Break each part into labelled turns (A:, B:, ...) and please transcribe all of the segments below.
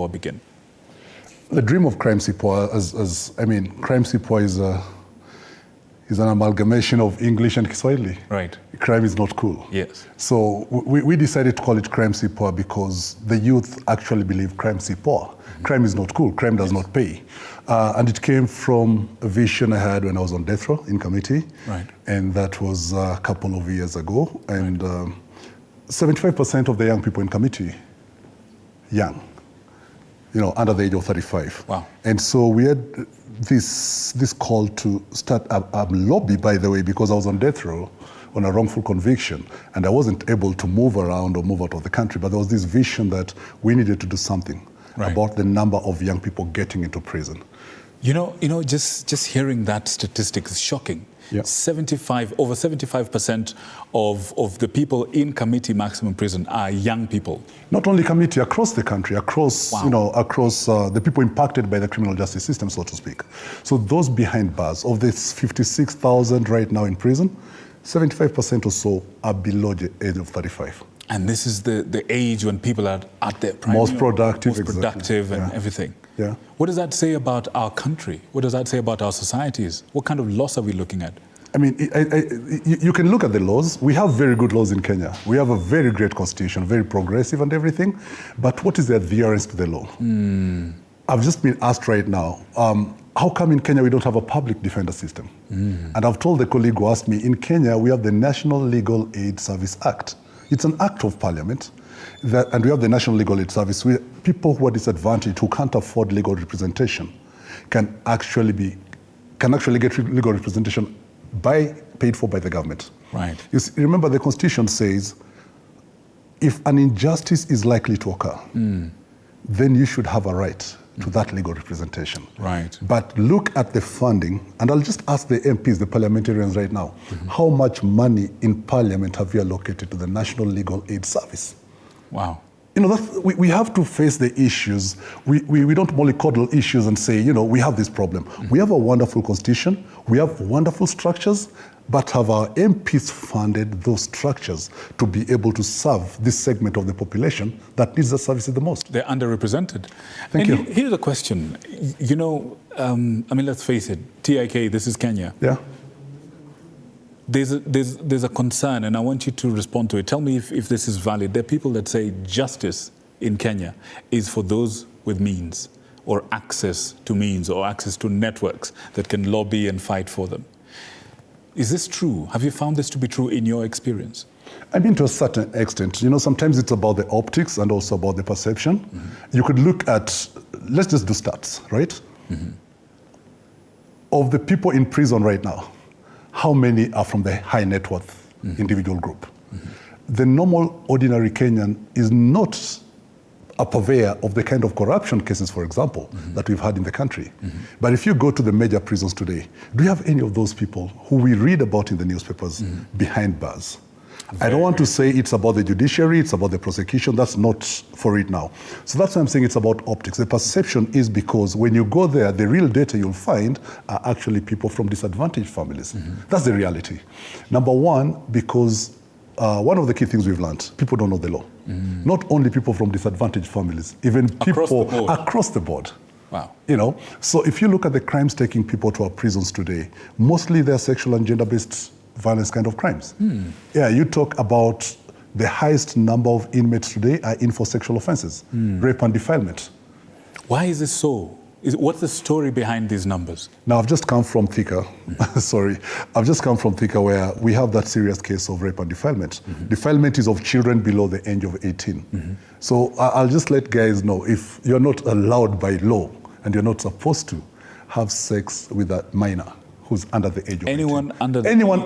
A: Poa begin?
B: The dream of Crime Si Poa, Crime Si Poa is an amalgamation of English and Kiswahili.
A: Right.
B: Crime is not cool.
A: Yes.
B: So we decided to call it Crime Si Poa because the youth actually believe Crime Si Poa. Mm-hmm. Crime is not cool. Crime does not pay. And it came from a vision I had when I was on death row in committee.
A: Right.
B: And that was a couple of years ago. And 75% of the young people in committee, young, under the age of 35.
A: Wow.
B: And so we had this call to start a lobby, by the way, because I was on death row on a wrongful conviction, and I wasn't able to move around or move out of the country, but there was this vision that we needed to do something about the number of young people getting into prison.
A: Just hearing that statistic is shocking.
B: Yeah.
A: Over 75% of the people in committee maximum prison are young people.
B: Not only committee, across the country, across the people impacted by the criminal justice system, so to speak. So those behind bars, of this 56,000 right now in prison, 75% or so are below the age of 35.
A: And this is the age when people are at their prime.
B: Most productive,
A: and everything.
B: Yeah.
A: What does that say about our country? What does that say about our societies? What kind of loss are we looking at?
B: You can look at the laws. We have very good laws in Kenya. We have a very great constitution, very progressive and everything. But what is the adherence to the law? I've just been asked right now, how come in Kenya we don't have a public defender system? And I've told the colleague who asked me, in Kenya we have the National Legal Aid Service Act. It's an act of parliament, and we have the National Legal Aid Service, where people who are disadvantaged, who can't afford legal representation, can actually get legal representation paid for by the government.
A: Right.
B: You see, remember, the Constitution says, if an injustice is likely to occur, then you should have a right to that legal representation.
A: Right.
B: But look at the funding, and I'll just ask the MPs, the parliamentarians right now, how much money in parliament have you allocated to the National Legal Aid Service?
A: Wow.
B: We have to face the issues. We don't mollycoddle issues and say, we have this problem. We have a wonderful constitution, we have wonderful structures, but have our MPs funded those structures to be able to serve this segment of the population that needs the services the most?
A: They're underrepresented.
B: Thank you.
A: Here's a question. Let's face it, TIK, this is Kenya.
B: Yeah.
A: There's a concern, and I want you to respond to it. Tell me if this is valid. There are people that say justice in Kenya is for those with means, or access to means, or access to networks that can lobby and fight for them. Is this true? Have you found this to be true in your experience?
B: To a certain extent. Sometimes it's about the optics and also about the perception. You could look at, let's just do stats, right? Of the people in prison right now, how many are from the high net worth individual group? The normal, ordinary Kenyan is not a purveyor of the kind of corruption cases, for example, that we've had in the country. But if you go to the major prisons today, do you have any of those people who we read about in the newspapers behind bars? I don't want to say it's about the judiciary, it's about the prosecution. That's not for it now. So that's why I'm saying it's about optics. The perception is because when you go there, the real data you'll find are actually people from disadvantaged families. That's the reality. Number one, because one of the key things we've learned, people don't know the law. Not only people from disadvantaged families, even people across the board.
A: Wow.
B: So if you look at the crimes taking people to our prisons today, mostly they're sexual and gender-based violence kind of crimes. Yeah, you talk about the highest number of inmates today are in for sexual offenses, rape and defilement.
A: Why is this so? What's the story behind these numbers?
B: Now, I've just come from Thika. I've just come from Thika, where we have that serious case of rape and defilement. Defilement is of children below the age of 18. So I'll just let guys know, if you're not allowed by law and you're not supposed to have sex with a minor who's under the age of 18. Anyone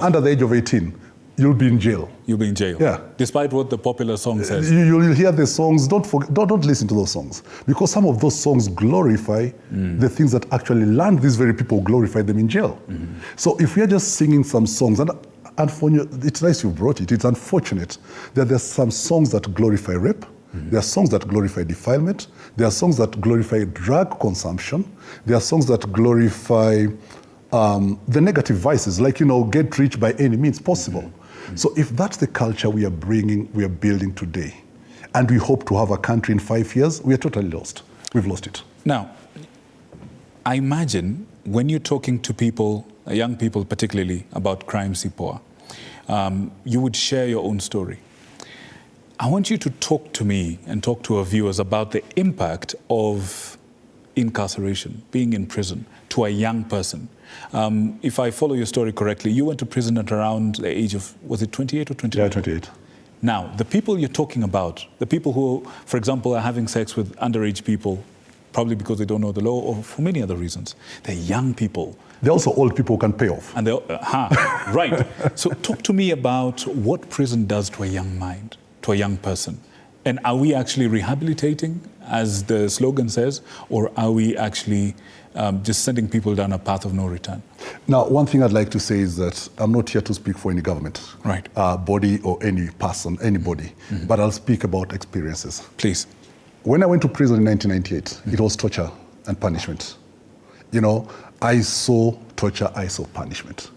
B: under the age of 18, you'll be in jail.
A: You'll be in jail.
B: Yeah.
A: Despite what the popular song says.
B: You'll hear the songs. Don't listen to those songs, because some of those songs glorify the things that actually land these very people, glorify them in jail. So if we're just singing some songs, and it's nice you brought it. It's unfortunate that there's some songs that glorify rape. There are songs that glorify defilement. There are songs that glorify drug consumption. There are songs that glorify the negative vices, like, get rich by any means possible. So if that's the culture we are building today, and we hope to have a country in 5 years, we are totally lost. We've lost it.
A: Now, I imagine when you're talking to people, young people particularly, about Crime Si Poa, you would share your own story. I want you to talk to me and talk to our viewers about the impact of incarceration, being in prison, to a young person. If I follow your story correctly, you went to prison at around the age of, was it 28 or 29?
B: Yeah, 28.
A: Now, the people you're talking about, the people who, for example, are having sex with underage people, probably because they don't know the law or for many other reasons, they're young people.
B: They're also old people who can pay off.
A: And they're, right. So talk to me about what prison does to a young mind, to a young person. And are we actually rehabilitating, as the slogan says, or are we actually just sending people down a path of no return?
B: Now, one thing I'd like to say is that I'm not here to speak for any government,
A: right,
B: body or any person, anybody, but I'll speak about experiences.
A: Please.
B: When I went to prison in 1998, it was torture and punishment. You know, I saw torture, I saw punishment.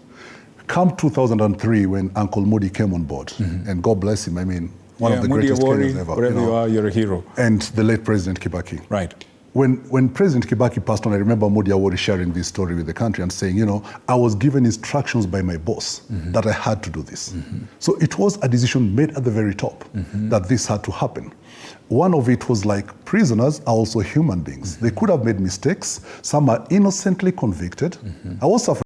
B: Come 2003, when Uncle Modi came on board, and God bless him, I mean, one of the greatest Kenyans ever.
A: Wherever you are, you're a hero.
B: And the late President Kibaki.
A: Right.
B: When President Kibaki passed on, I remember Modi Awori sharing this story with the country and saying, you know, I was given instructions by my boss that I had to do this. So it was a decision made at the very top that this had to happen. One of it was like, prisoners are also human beings. They could have made mistakes. Some are innocently convicted. I was suffering